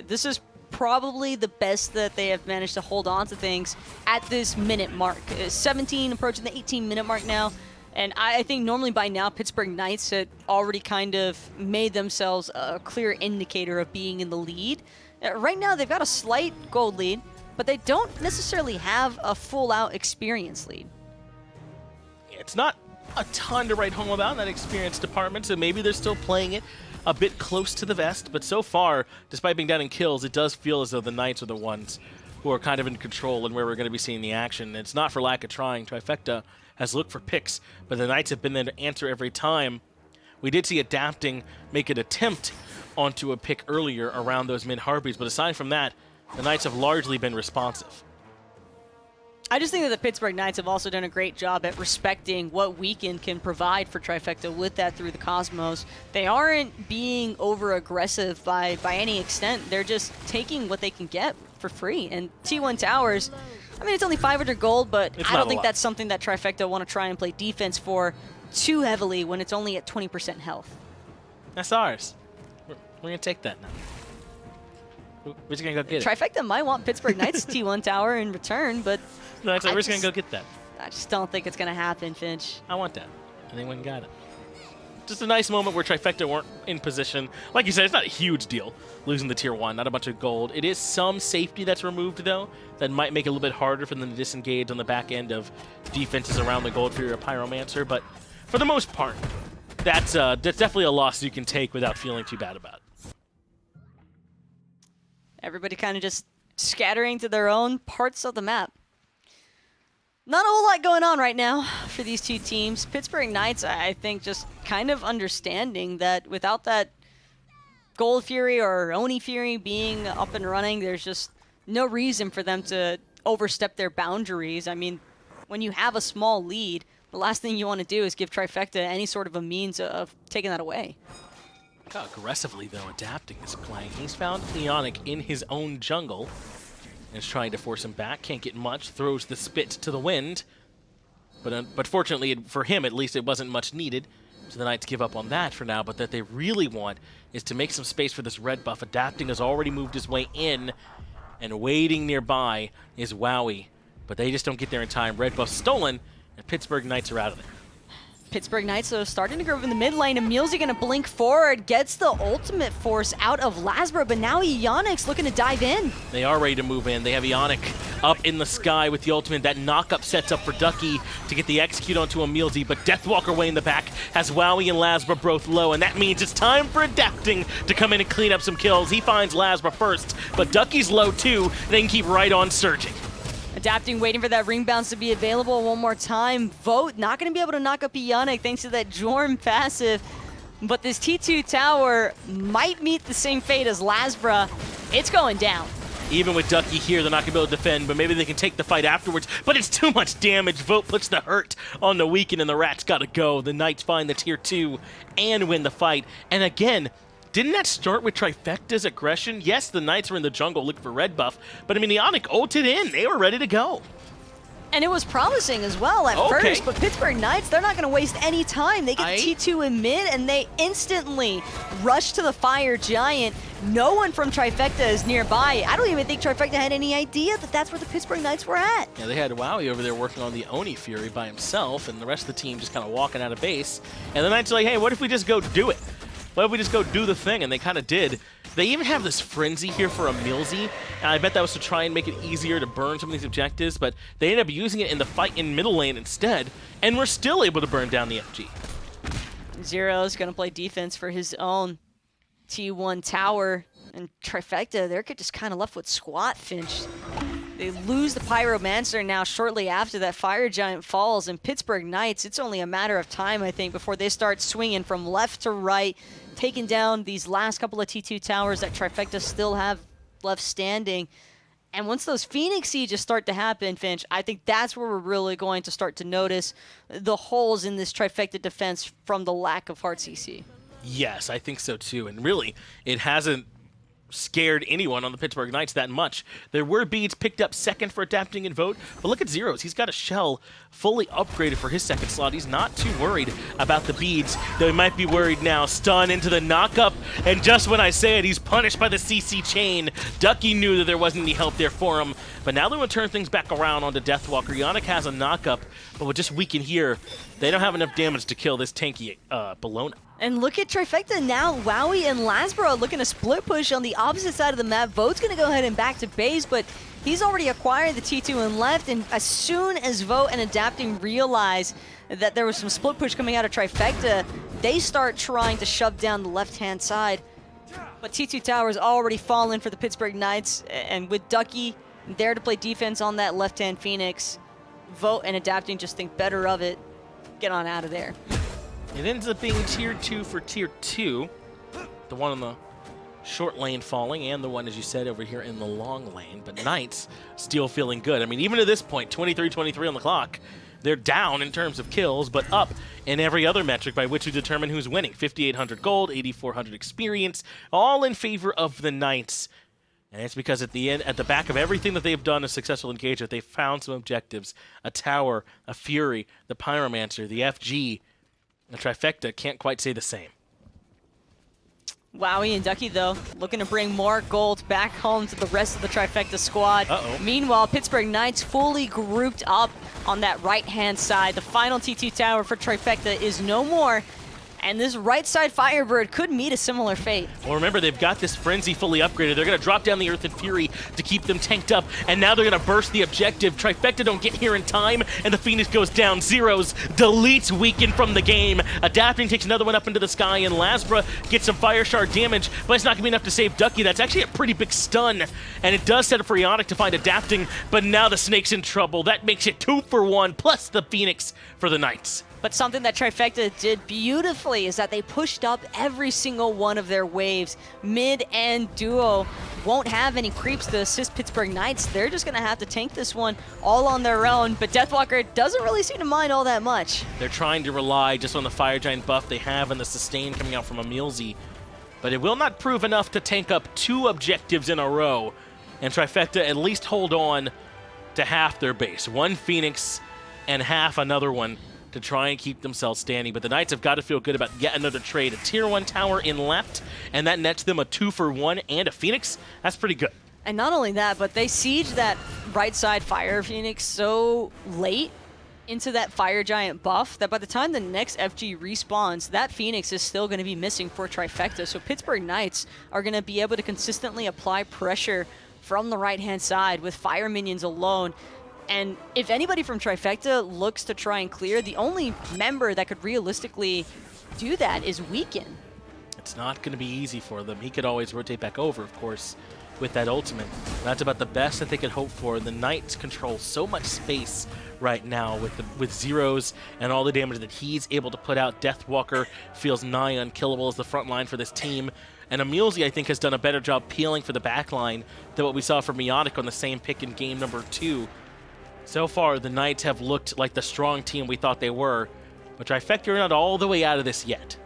This is probably the best that they have managed to hold on to things at this minute mark. 17 approaching the 18-minute mark now. And I think normally by now, Pittsburgh Knights had already kind of made themselves a clear indicator of being in the lead. Right now, they've got a slight gold lead, but they don't necessarily have a full-out experience lead. It's not a ton to write home about in that experience department, so maybe they're still playing it a bit close to the vest. But so far, despite being down in kills, it does feel as though the Knights are the ones who are kind of in control and where we're going to be seeing the action. It's not for lack of trying. Trifecta has looked for picks, but the Knights have been there to answer every time. We did see Adapting make an attempt onto a pick earlier around those mid-harpies, but aside from that, the Knights have largely been responsive. I just think that the Pittsburgh Knights have also done a great job at respecting what Weekend can provide for Trifecta with that through the Cosmos. They aren't being over-aggressive by any extent. They're just taking what they can get for free. And T1 Towers, I mean, it's only 500 gold, but I don't think that's something that Trifecta want to try and play defense for too heavily when it's only at 20% health. That's ours. We're going to take that now. We're just going to go get it. Trifecta might want Pittsburgh Knights' T1 tower in return, but No, it's like, we're just going to go get that. I just don't think it's going to happen, Finch. I want that. And they went and got it. Just a nice moment where Trifecta weren't in position. Like you said, it's not a huge deal losing the tier 1, not a bunch of gold. It is some safety that's removed, though, that might make it a little bit harder for them to disengage on the back end of defenses around the Gold Fury or Pyromancer. But for the most part, that's definitely a loss you can take without feeling too bad about it. Everybody kind of just scattering to their own parts of the map. Not a whole lot going on right now for these two teams. Pittsburgh Knights, I think, just kind of understanding that without that Gold Fury or Oni Fury being up and running, there's just no reason for them to overstep their boundaries. I mean, when you have a small lead, the last thing you want to do is give Trifecta any sort of a means of taking that away. Look how aggressively, though, adapting is playing. He's found Eonic in his own jungle and is trying to force him back. Can't get much. Throws the spit to the wind. But fortunately, for him, at least, it wasn't much needed. So the Knights give up on that for now. But that they really want is to make some space for this red buff. Adapting has already moved his way in. And waiting nearby is Wowy. But they just don't get there in time. Red buff stolen. And Pittsburgh Knights are out of there. Pittsburgh Knights, though, starting to groove in the mid lane. EmilZy going to blink forward, gets the ultimate force out of Lasbra, but now Eonic's looking to dive in. They are ready to move in. They have Eonic up in the sky with the ultimate. That knock-up sets up for Ducky to get the execute onto EmilZy, but Deathwalker way in the back has Wowy and Lasbra both low, and that means it's time for Adapting to come in and clean up some kills. He finds Lasbra first, but Ducky's low too, and they can keep right on surging. Adapting, waiting for that ring bounce to be available one more time. Vote not going to be able to knock up Eonic thanks to that Jorm passive. But this T2 tower might meet the same fate as Lasbra. It's going down. Even with Ducky here, they're not going to be able to defend, but maybe they can take the fight afterwards. But it's too much damage. Vote puts the hurt on the weaken, and the Rats got to go. The Knights find the tier 2 and win the fight. And again, didn't that start with Trifecta's aggression? Yes, the Knights were in the jungle looking for red buff, but I mean, Eonic ulted in. They were ready to go. And it was promising as well at first, but Pittsburgh Knights, they're not going to waste any time. They get T2 in mid, and they instantly rush to the Fire Giant. No one from Trifecta is nearby. I don't even think Trifecta had any idea that that's where the Pittsburgh Knights were at. Yeah, they had Wowy over there working on the Oni Fury by himself, and the rest of the team just kind of walking out of base. And the Knights are like, hey, what if we just go do it? What if we just go do the thing? And they kind of did. They even have this frenzy here for EmilZy, and I bet that was to try and make it easier to burn some of these objectives, but they ended up using it in the fight in middle lane instead, and we're still able to burn down the FG. Zyrhoes going to play defense for his own T1 tower, and Trifecta, they're just kind of left with squat, Finch. They lose the Pyromancer now shortly after that Fire Giant falls, and Pittsburgh Knights, it's only a matter of time, I think, before they start swinging from left to right, taking down these last couple of T2 towers that Trifecta still have left standing. And once those Phoenix Sieges start to happen, Finch, I think that's where we're really going to start to notice the holes in this Trifecta defense from the lack of hard CC. Yes, I think so too. And really, it hasn't scared anyone on the Pittsburgh Knights that much. There were beads picked up second for Adapting and Vote, but look at Zyrhoes. He's got a shell fully upgraded for his second slot. He's not too worried about the beads, though he might be worried now. Stun into the knockup, and just when I say it, he's punished by the CC chain. Ducky knew that there wasn't any help there for him, but now they're going to turn things back around onto Deathwalker. Eonic has a knockup, but with just weaken here, they don't have enough damage to kill this tanky Bologna. And look at Trifecta now. Wowy and Lasbra looking to split push on the opposite side of the map. Vote's going to go ahead and back to base, but he's already acquired the T2 and left. And as soon as Vote and Adapting realize that there was some split push coming out of Trifecta, they start trying to shove down the left-hand side. But T2 Tower's already fallen for the Pittsburgh Knights. And with Ducky there to play defense on that left-hand Phoenix, Vote and Adapting just think better of it. Get on out of there. It ends up being tier 2 for tier 2. The one on the short lane falling, and the one, as you said, over here in the long lane. But Knights still feeling good. I mean, even at this point, 23-23 on the clock, they're down in terms of kills, but up in every other metric by which we determine who's winning. 5,800 gold, 8,400 experience, all in favor of the Knights. And it's because at the end, at the back of everything that they've done a successful engagement, they've found some objectives. A tower, a Fury, the Pyromancer, the FG. The Trifecta can't quite say the same. Wowy and Ducky, though, looking to bring more gold back home to the rest of the Trifecta squad. Meanwhile, Pittsburgh Knights fully grouped up on that right-hand side. The final T2 tower for Trifecta is no more. And this right side Firebird could meet a similar fate. Well, remember, they've got this Frenzy fully upgraded. They're going to drop down the Earth and Fury to keep them tanked up, and now they're going to burst the objective. Trifecta don't get here in time, and the Phoenix goes down. Zyrhoes deletes Weaken from the game. Adapting takes another one up into the sky, and Lasbra gets some Fire Shard damage, but it's not going to be enough to save Ducky. That's actually a pretty big stun, and it does set up for Eonic to find Adapting, but now the Snake's in trouble. That makes it 2 for 1, plus the Phoenix for the Knights. But something that Trifecta did beautifully is that they pushed up every single one of their waves. Mid and duo won't have any creeps to assist Pittsburgh Knights. They're just going to have to tank this one all on their own. But Deathwalker doesn't really seem to mind all that much. They're trying to rely just on the Fire Giant buff they have and the sustain coming out from EmilZy. But it will not prove enough to tank up 2 objectives in a row. And Trifecta at least hold on to half their base. 1 Phoenix and half another one to try and keep themselves standing. But the Knights have got to feel good about yet another trade. A tier 1 tower in left, and that nets them a 2 for 1 and a Phoenix. That's pretty good. And not only that, but they siege that right side Fire Phoenix so late into that Fire Giant buff that by the time the next FG respawns, that Phoenix is still going to be missing for Trifecta. So Pittsburgh Knights are going to be able to consistently apply pressure from the right-hand side with Fire minions alone. And if anybody from Trifecta looks to try and clear, the only member that could realistically do that is Weaken. It's not going to be easy for them. He could always rotate back over, of course, with that ultimate. That's about the best that they could hope for. The Knights control so much space right now with Zyrhoes and all the damage that he's able to put out. Deathwalker feels nigh unkillable as the front line for this team. And EmilZy, I think, has done a better job peeling for the back line than what we saw from Eonic on the same pick in game number 2. So far, the Knights have looked like the strong team we thought they were, but Trifecta are not all the way out of this yet.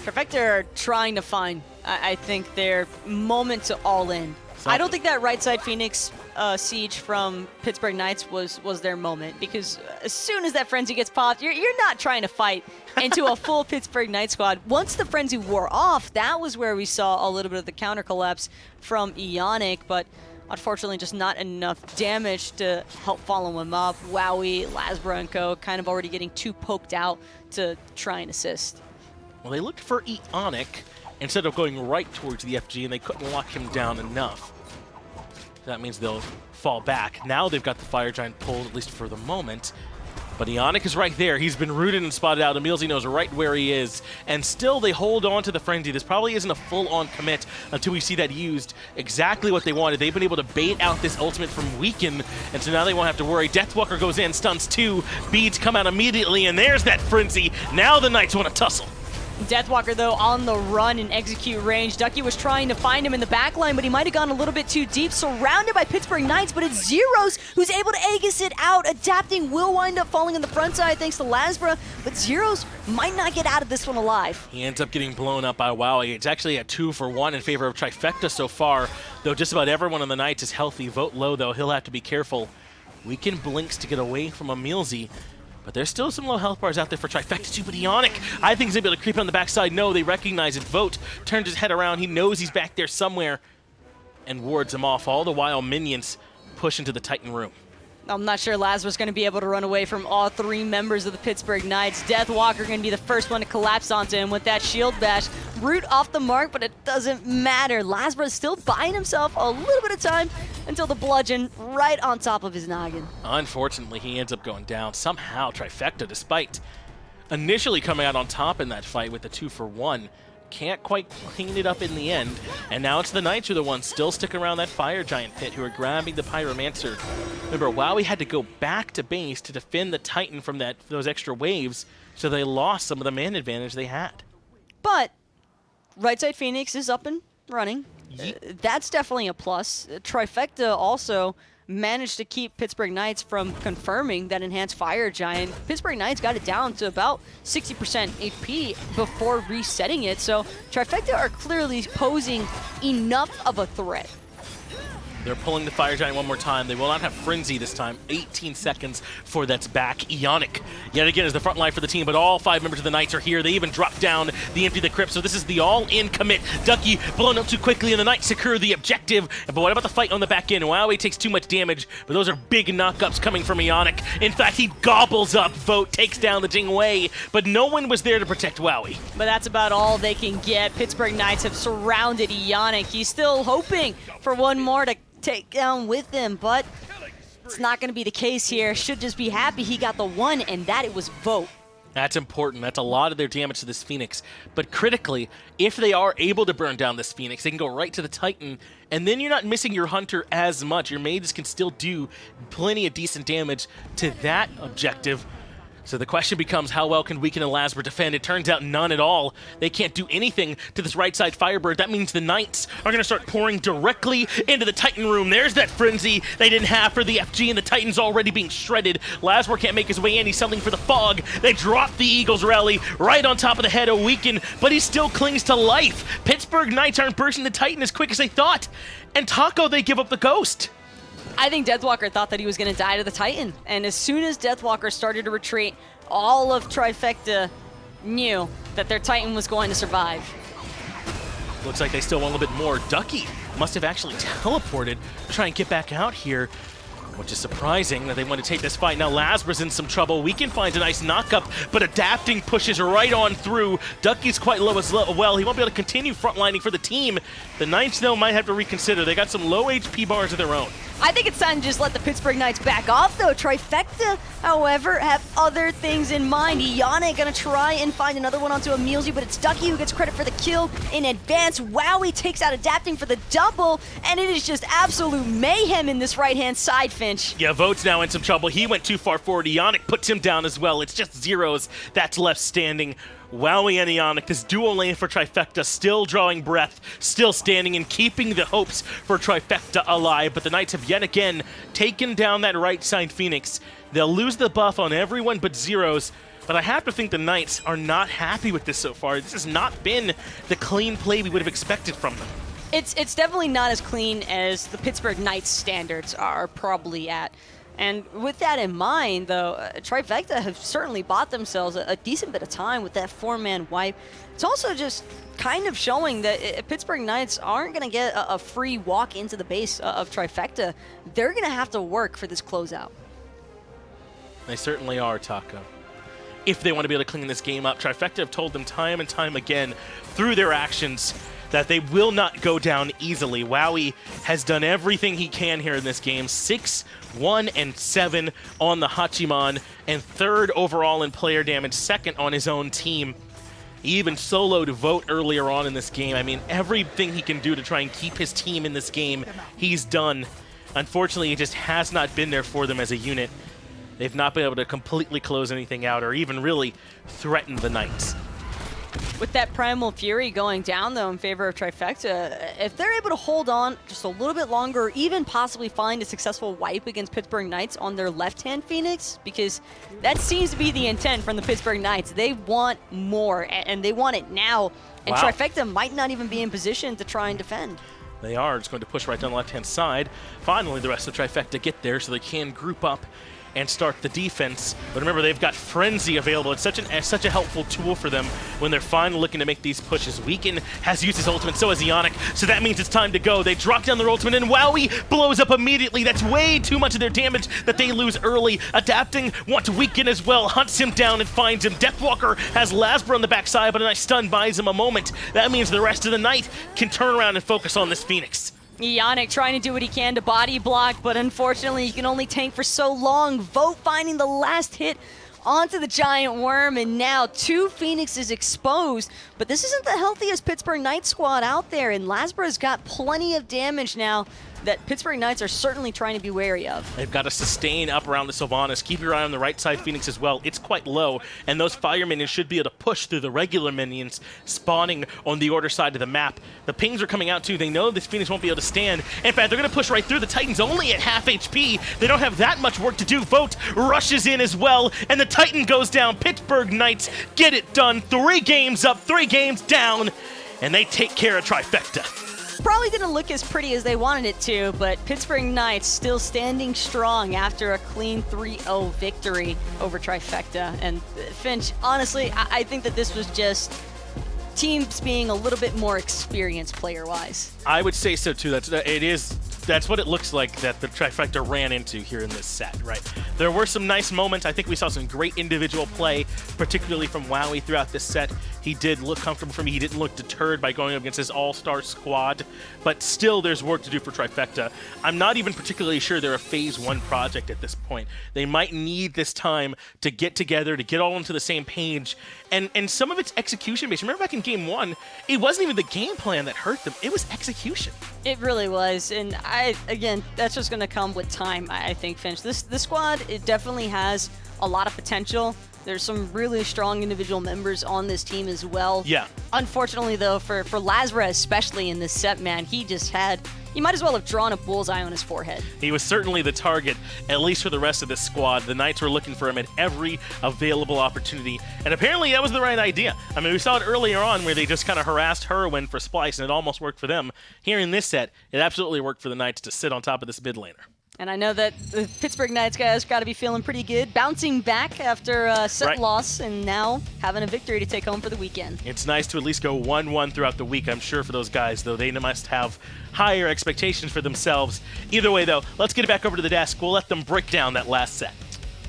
Trifecta are trying to find, I think, their moment to all in. I don't think that right side Phoenix siege from Pittsburgh Knights was their moment, because as soon as that Frenzy gets popped, you're not trying to fight into a full Pittsburgh Knights squad. Once the Frenzy wore off, that was where we saw a little bit of the counter collapse from Eonic, but unfortunately, just not enough damage to help follow him up. Wowy, Lasbra, and co. kind of already getting too poked out to try and assist. Well, they looked for Eonic instead of going right towards the FG, and they couldn't lock him down enough. That means they'll fall back. Now they've got the Fire Giant pulled, at least for the moment. But Eonic is right there. He's been rooted and spotted out. EmilZy knows right where he is. And still they hold on to the Frenzy. This probably isn't a full-on commit until we see that used exactly what they wanted. They've been able to bait out this ultimate from Weaken, and so now they won't have to worry. Deathwalker goes in, stuns 2. Beads come out immediately, and there's that Frenzy. Now the Knights want to tussle. Deathwalker, though, on the run in execute range. Ducky was trying to find him in the back line, but he might have gone a little bit too deep. Surrounded by Pittsburgh Knights, but it's Zyrhoes who's able to Aegis it out. Adapting will wind up falling on the front side thanks to Lasbra, but Zyrhoes might not get out of this one alive. He ends up getting blown up by Wowy. It's actually a 2 for 1 in favor of Trifecta so far, though just about everyone on the Knights is healthy. Vote low, though. He'll have to be careful. Weaken blinks to get away from EmilZy. But there's still some low health bars out there for Trifecta too, but Eonic, I think, is able to creep on the backside. No, they recognize it. Vote turns his head around. He knows he's back there somewhere and wards him off. All the while, minions push into the Titan room. I'm not sure Lasbra's going to be able to run away from all 3 members of the Pittsburgh Knights. Deathwalker going to be the first one to collapse onto him with that shield bash. Root off the mark, but it doesn't matter. Lasbra's still buying himself a little bit of time until the bludgeon right on top of his noggin. Unfortunately, he ends up going down. Somehow, Trifecta, despite initially coming out on top in that fight with the 2 for 1, can't quite clean it up in the end. And now it's the Knights who are the ones still sticking around that Fire Giant pit who are grabbing the Pyromancer. Remember, Wowy had to go back to base to defend the Titan from those extra waves, so they lost some of the man advantage they had. But right side Phoenix is up and running. That's definitely a plus. Trifecta also managed to keep Pittsburgh Knights from confirming that enhanced Fire Giant. Pittsburgh Knights got it down to about 60% HP before resetting it, so Trifecta are clearly posing enough of a threat. They're pulling the Fire Giant one more time. They will not have Frenzy this time. 18 seconds for that's back. Eonic, yet again, is the front line for the team, but all 5 members of the Knights are here. They even drop down the Empty the Crypt, so this is the all-in commit. Ducky blown up too quickly, and the Knights secure the objective. But what about the fight on the back end? Wowy takes too much damage, but those are big knockups coming from Eonic. In fact, he gobbles up Vote, takes down the Jing Wei, but no one was there to protect Wowy. But that's about all they can get. Pittsburgh Knights have surrounded Eonic. He's still hoping for one more to take down with him, but it's not going to be the case here. Should just be happy he got the one, and that it was Vote. That's important. That's a lot of their damage to this Phoenix. But critically, if they are able to burn down this Phoenix, they can go right to the Titan, and then you're not missing your Hunter as much. Your Mages can still do plenty of decent damage to that objective. So the question becomes, how well can Weekend and Lasbra defend? It turns out none at all. They can't do anything to this right side Firebird. That means the Knights are going to start pouring directly into the Titan room. There's that frenzy they didn't have for the FG, and the Titan's already being shredded. Lasbra can't make his way in. He's something for the Fog. They drop the Eagles rally right on top of the head of Weekend, but he still clings to life. Pittsburgh Knights aren't bursting the Titan as quick as they thought. And Taco, they give up the Ghost. I think Deathwalker thought that he was going to die to the Titan, and as soon as Deathwalker started to retreat, all of Trifecta knew that their Titan was going to survive. Looks like they still want a little bit more. Ducky must have actually teleported to try and get back out here, which is surprising that they want to take this fight. Now Lasbra's in some trouble. Weekend finds a nice knockup, but adapting pushes right on through. Ducky's quite low as well. He won't be able to continue frontlining for the team. The Knights, though, might have to reconsider. They got some low HP bars of their own. I think it's time to just let the Pittsburgh Knights back off, though. Trifecta, however, have other things in mind. Eonic gonna try and find another one onto EmilZy, but it's Ducky who gets credit for the kill in advance. Wowy takes out adapting for the double, and it is just absolute mayhem in this right-hand side, Finch. Yeah, Vote's now in some trouble. He went too far forward. Eonic puts him down as well. It's just Zyrhoes that's left standing. Wowy and Eonic, this dual lane for Trifecta, still drawing breath, still standing and keeping the hopes for Trifecta alive. But the Knights have yet again taken down that right side Phoenix. They'll lose the buff on everyone but Zyrhoes. But I have to think the Knights are not happy with this so far. This has not been the clean play we would have expected from them. It's definitely not as clean as the Pittsburgh Knights standards are probably at. And with that in mind, though, Trifecta have certainly bought themselves a decent bit of time with that 4-man wipe. It's also just kind of showing that Pittsburgh Knights aren't going to get a free walk into the base of Trifecta. They're going to have to work for this closeout. They certainly are, Taco. If they want to be able to clean this game up, Trifecta have told them time and time again through their actions that they will not go down easily. Wowy has done everything he can here in this game. 6-1-7 on the Hachiman, and 3rd overall in player damage, 2nd on his own team. He even soloed Vote earlier on in this game. I mean, everything he can do to try and keep his team in this game, he's done. Unfortunately, it just has not been there for them as a unit. They've not been able to completely close anything out or even really threaten the Knights. With that Primal Fury going down, though, in favor of Trifecta, if they're able to hold on just a little bit longer or even possibly find a successful wipe against Pittsburgh Knights on their left-hand Phoenix, because that seems to be the intent from the Pittsburgh Knights. They want more, and they want it now, and Wow. Trifecta might not even be in position to try and defend. They are just going to push right down the left-hand side. Finally, the rest of Trifecta get there so they can group up and start the defense. But remember, they've got Frenzy available. It's such a helpful tool for them when they're finally looking to make these pushes. Weekend has used his ultimate, so has Eonic, so that means it's time to go. They drop down their ultimate, and Wowy blows up immediately. That's way too much of their damage that they lose early. Adapting wants Weekend as well, hunts him down and finds him. Deathwalker has Lasbra on the backside, but a nice stun buys him a moment. That means the rest of the night can turn around and focus on this Phoenix. Eonic trying to do what he can to body block, but unfortunately he can only tank for so long. Vote finding the last hit onto the giant worm, and now 2 Phoenixes exposed. But this isn't the healthiest Pittsburgh Knights squad out there, and Lasbra's got plenty of damage now that Pittsburgh Knights are certainly trying to be wary of. They've got to sustain up around the Sylvanas. Keep your eye on the right side Phoenix as well. It's quite low, and those fire minions should be able to push through the regular minions spawning on the order side of the map. The pings are coming out too. They know this Phoenix won't be able to stand. In fact, they're going to push right through. The Titan's only at half HP. They don't have that much work to do. Vote rushes in as well, and the Titan goes down. Pittsburgh Knights get it done. 3 games up, 3 games down, and they take care of Trifecta. Probably didn't look as pretty as they wanted it to, but Pittsburgh Knights still standing strong after a clean 3-0 victory over Trifecta. And Finch, honestly, I think that this was just teams being a little bit more experienced player-wise. I would say so too. That's what it looks like that the Trifecta ran into here in this set, right? There were some nice moments. I think we saw some great individual play, particularly from Wowy throughout this set. He did look comfortable for me. He didn't look deterred by going up against his all-star squad, but still there's work to do for Trifecta. I'm not even particularly sure they're a Phase 1 project at this point. They might need this time to get together, to get all onto the same page, and some of it's execution based. Remember back in Game 1, it wasn't even the game plan that hurt them. It was execution. It really was, and again, that's just going to come with time, I think, Finch. This squad, it definitely has a lot of potential. There's some really strong individual members on this team as well. Yeah. Unfortunately, though, for Lasbra especially in this set, man, he might as well have drawn a bullseye on his forehead. He was certainly the target, at least for the rest of this squad. The Knights were looking for him at every available opportunity, and apparently that was the right idea. I mean, we saw it earlier on where they just kind of harassed Heroin for Splice, and it almost worked for them. Here in this set, it absolutely worked for the Knights to sit on top of this mid laner. And I know that the Pittsburgh Knights guys got to be feeling pretty good, bouncing back after a set loss and now having a victory to take home for the weekend. It's nice to at least go 1-1 throughout the week, I'm sure, for those guys, though they must have higher expectations for themselves. Either way, though, let's get it back over to the desk. We'll let them break down that last set.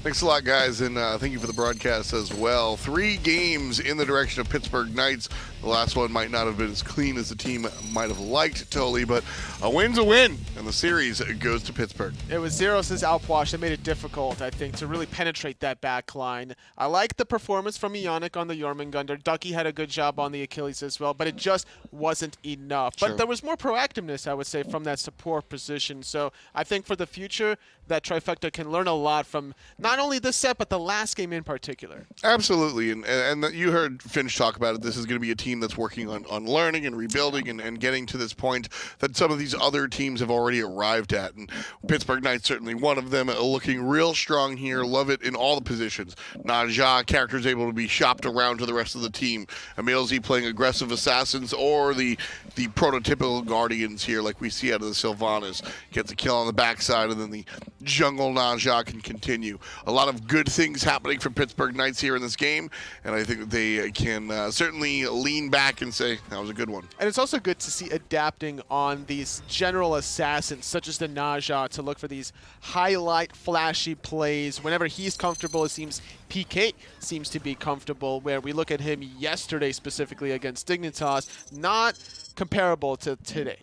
Thanks a lot, guys, and thank you for the broadcast as well. 3 games in the direction of Pittsburgh Knights. The last one might not have been as clean as the team might have liked, totally, but a win's a win, and the series goes to Pittsburgh. It was Zyrhoes' outwash that made it difficult, I think, to really penetrate that back line. I like the performance from Eonic on the Jormungandr. Ducky had a good job on the Achilles as well, but it just wasn't enough. Sure. But there was more proactiveness, I would say, from that support position. So I think for the future, that Trifecta can learn a lot from not only this set, but the last game in particular. Absolutely, and you heard Finch talk about it. This is going to be a team that's working on learning and rebuilding and getting to this point that some of these other teams have already arrived at. And Pittsburgh Knights certainly one of them, looking real strong here. Love it in all the positions. Naja, characters able to be shopped around to the rest of the team. EmilZy playing aggressive assassins or the prototypical guardians here like we see out of the Sylvanas. Gets a kill on the backside, and then the jungle Naja can continue. A lot of good things happening from Pittsburgh Knights here in this game, and I think that they can certainly lean back and say, that was a good one. And it's also good to see adapting on these general assassins, such as the Naja, to look for these highlight, flashy plays. Whenever he's comfortable, it seems PK seems to be comfortable, where we look at him yesterday specifically against Dignitas, not comparable to today.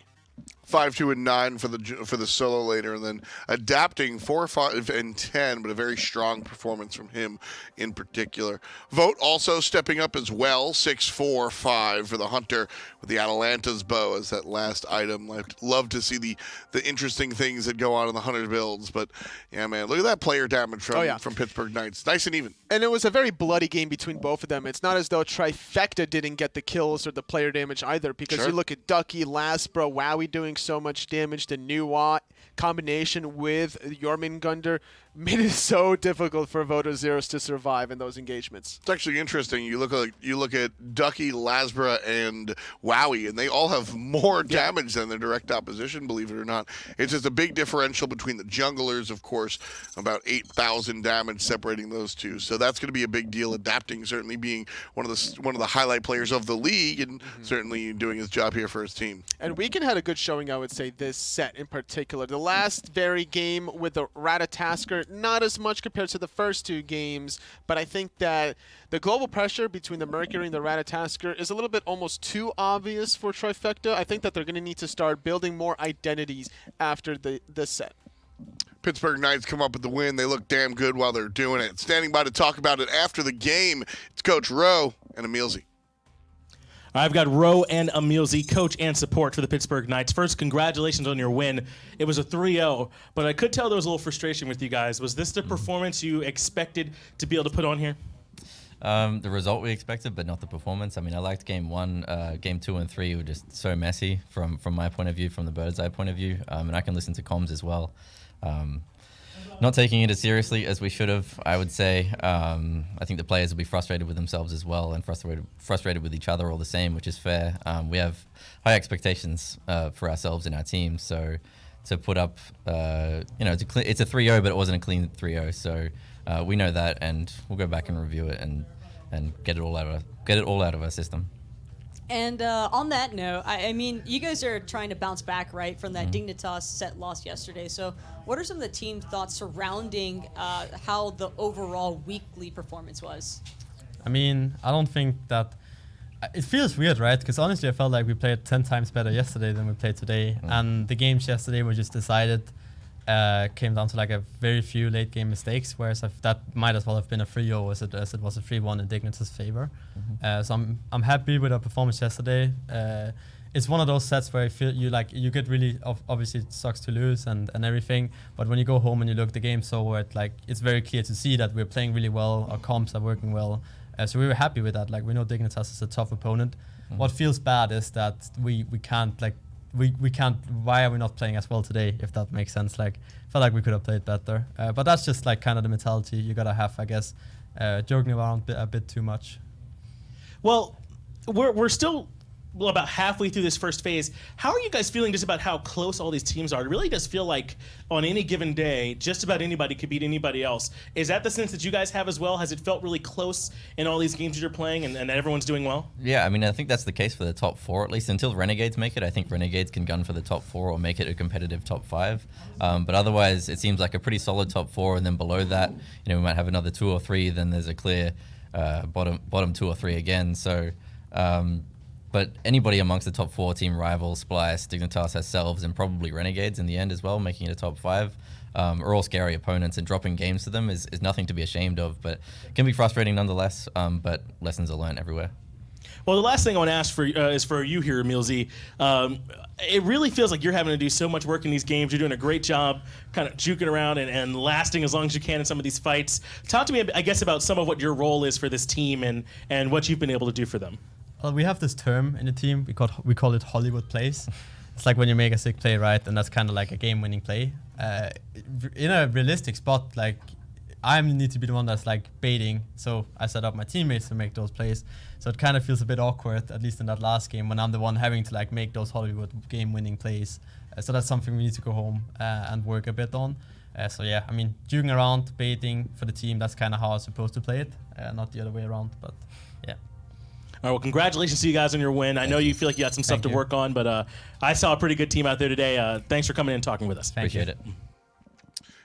5-2-9 for the solo laner, and then adapting 4-5-10, but a very strong performance from him in particular. Vote also stepping up as well, 6-4-5 for the Hunter with the Atalanta's bow as that last item. Love to see the interesting things that go on in the Hunter builds, but yeah, man, look at that player damage from Pittsburgh Knights. Nice and even. And it was a very bloody game between both of them. It's not as though Trifecta didn't get the kills or the player damage either, because you look at Ducky, Lasbra, Wowy doing so much damage. The Nuwa combination with Jormungandr made it so difficult for Voto Zyrhoes to survive in those engagements. It's actually interesting. You look at Ducky, Lasbra, and Wowy, and they all have more damage than their direct opposition, believe it or not. It's just a big differential between the junglers, of course, about 8,000 damage separating those two. So that's going to be a big deal. Adapting, certainly being one of the highlight players of the league, and certainly doing his job here for his team. And Weekend had a good showing, I would say, this set in particular. The last very game with the Ratatasker, not as much compared to the first 2 games, but I think that the global pressure between the Mercury and the Ratatasker is a little bit almost too obvious for Trifecta. I think that they're going to need to start building more identities after this set. Pittsburgh Knights come up with the win. They look damn good while they're doing it. Standing by to talk about it after the game, it's Coach Rowe and EmilZy. I've got Rowe and EmilZy, coach and support for the Pittsburgh Knights. First, congratulations on your win. It was a 3-0, but I could tell there was a little frustration with you guys. Was this the performance you expected to be able to put on here? The result we expected, but not the performance. I mean, I liked game 1. Game 2 and 3 were just so messy from my point of view, from the bird's eye point of view, and I can listen to comms as well. Not taking it as seriously as we should have, I would say. I think the players will be frustrated with themselves as well, and frustrated with each other all the same, which is fair. We have high expectations for ourselves and our team, so to put up, it's a 3-0, but it wasn't a clean 3-0, so we know that, and we'll go back and review it and get it all out of our system. And on that note, I mean, you guys are trying to bounce back, right, from that Dignitas set loss yesterday. So what are some of the team thoughts surrounding how the overall weekly performance was? I mean, I don't think that... It feels weird, right? Because honestly, I felt like we played 10 times better yesterday than we played today. And the games yesterday were just decided, came down to like a very few late game mistakes, whereas that might as well have been a 3-0 as it was a 3-1 in Dignitas' favor. So I'm happy with our performance yesterday. It's one of those sets where I feel you get really, obviously it sucks to lose and everything, but when you go home and you look at the game it's very clear to see that we're playing really well, our comps are working well. So we were happy with that. Like, we know Dignitas is a tough opponent. What feels bad is that we can't, why are we not playing as well today, if that makes sense? Like, I felt like we could have played better. But that's just like kind of the mentality you gotta have, I guess. Joking around a bit too much. Well, we're still about halfway through this first phase. How are you guys feeling just about how close all these teams are? It really does feel like on any given day, just about anybody could beat anybody else. Is that the sense that you guys have as well? Has it felt really close in all these games that you're playing and everyone's doing well? Yeah, I mean, I think that's the case for the top 4, at least until Renegades make it. I think Renegades can gun for the top 4 or make it a competitive top 5. But otherwise, it seems like a pretty solid top 4, and then below that, we might have another 2 or 3, then there's a clear bottom 2 or 3 again. So... but anybody amongst the top 4, Team Rival, Splice, Dignitas, ourselves, and probably Renegades in the end as well, making it a top 5, are all scary opponents, and dropping games to them is nothing to be ashamed of, but can be frustrating nonetheless, but lessons are learned everywhere. Well, the last thing I want to ask for is for you here, EmilZy. It really feels like you're having to do so much work in these games. You're doing a great job kind of juking around and lasting as long as you can in some of these fights. Talk to me, I guess, about some of what your role is for this team and what you've been able to do for them. Well, we have this term in the team, we call it Hollywood plays. It's like when you make a sick play, right? And that's kind of like a game-winning play. In a realistic spot, like, I need to be the one that's like baiting, so I set up my teammates to make those plays. So it kind of feels a bit awkward, at least in that last game, when I'm the one having to like make those Hollywood game-winning plays. So that's something we need to go home and work a bit on. So yeah, I mean, juking around, baiting for the team, that's kind of how I was supposed to play it, not the other way around, but yeah. All right, well, congratulations to you guys on your win. I know you feel like you got some stuff to work on, but I saw a pretty good team out there today. Thanks for coming in and talking with us. Appreciate it.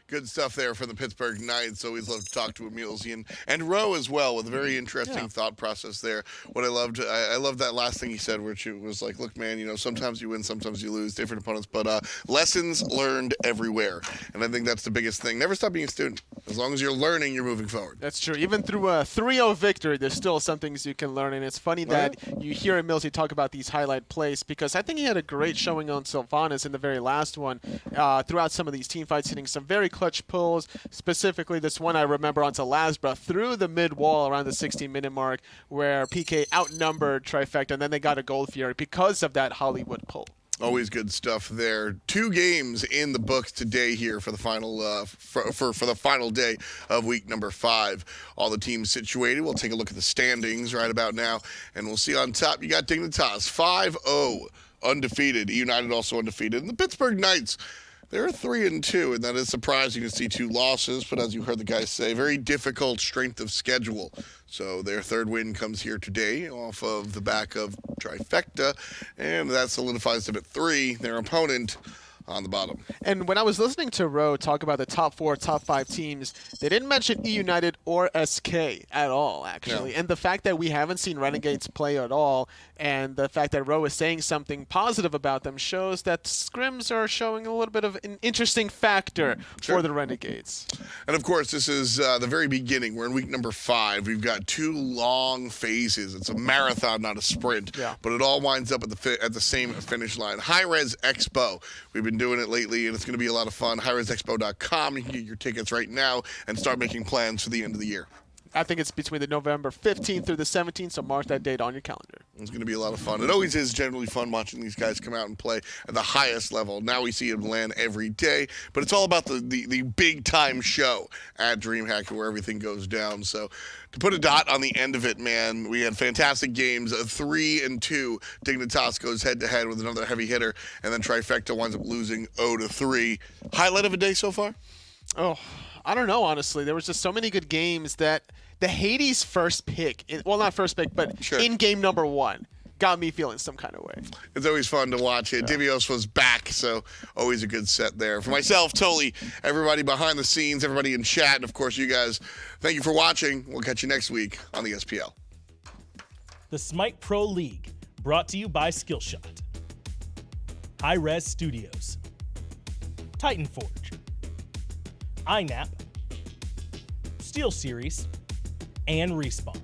Good stuff there from the Pittsburgh Knights. Always love to talk to EmilZy and Ro as well, with a very interesting thought process there. What I loved that last thing he said, which it was like, look, man, sometimes you win, sometimes you lose, different opponents, but lessons learned everywhere. And I think that's the biggest thing. Never stop being a student. As long as you're learning, you're moving forward. That's true. Even through a 3-0 victory, there's still some things you can learn. And it's funny that you hear EmilZy talk about these highlight plays, because I think he had a great showing on Sylvanas in the very last one. Throughout some of these team fights, hitting some very clutch pulls. Specifically, this one I remember onto Lasbra through the mid wall around the 16-minute mark, where PK outnumbered Trifecta, and then they got a Gold Fury because of that Hollywood pull. Always good stuff there. 2 games in the books today here for the final for the final day of week number 5. All the teams situated. We'll take a look at the standings right about now, and we'll see on top. You got Dignitas 5-0, undefeated. United also undefeated, and the Pittsburgh Knights, they're 3-2, and that is surprising to see 2 losses, but as you heard the guys say, very difficult strength of schedule. So their 3rd win comes here today off of the back of Trifecta, and that solidifies them at 3. Their opponent on the bottom. And when I was listening to Ro talk about the top 4, top 5 teams, they didn't mention Eunited or SK at all, actually. No. And the fact that we haven't seen Renegades play at all, and the fact that Ro is saying something positive about them, shows that scrims are showing a little bit of an interesting factor for the Renegades. And of course, this is the very beginning. We're in week number 5. We've got 2 long phases. It's a marathon, not a sprint. Yeah. But it all winds up at the same finish line. High Res Expo. We've been doing it lately, and it's going to be a lot of fun. HighResExpo.com. You can get your tickets right now and start making plans for the end of the year. I think it's between the November 15th through the 17th, so mark that date on your calendar. It's going to be a lot of fun. It always is generally fun watching these guys come out and play at the highest level. Now we see them land every day, but it's all about the big-time show at DreamHack where everything goes down. So to put a dot on the end of it, man, we had fantastic games. 3-2. Dignitas goes head-to-head with another heavy hitter, and then Trifecta winds up losing 0-3. Highlight of a day so far? Oh, I don't know, honestly. There was just so many good games that the Hades first pick, well, not first pick, but Sure. in game number 1, got me feeling some kind of way. It's always fun to watch it. Divios was back, so always a good set there. For myself, Toli, everybody behind the scenes, everybody in chat, and of course you guys, thank you for watching. We'll catch you next week on the SPL. The Smite Pro League, brought to you by Skillshot. High Res Studios. Titan Forge. INAP. Steel Series. And Respawn.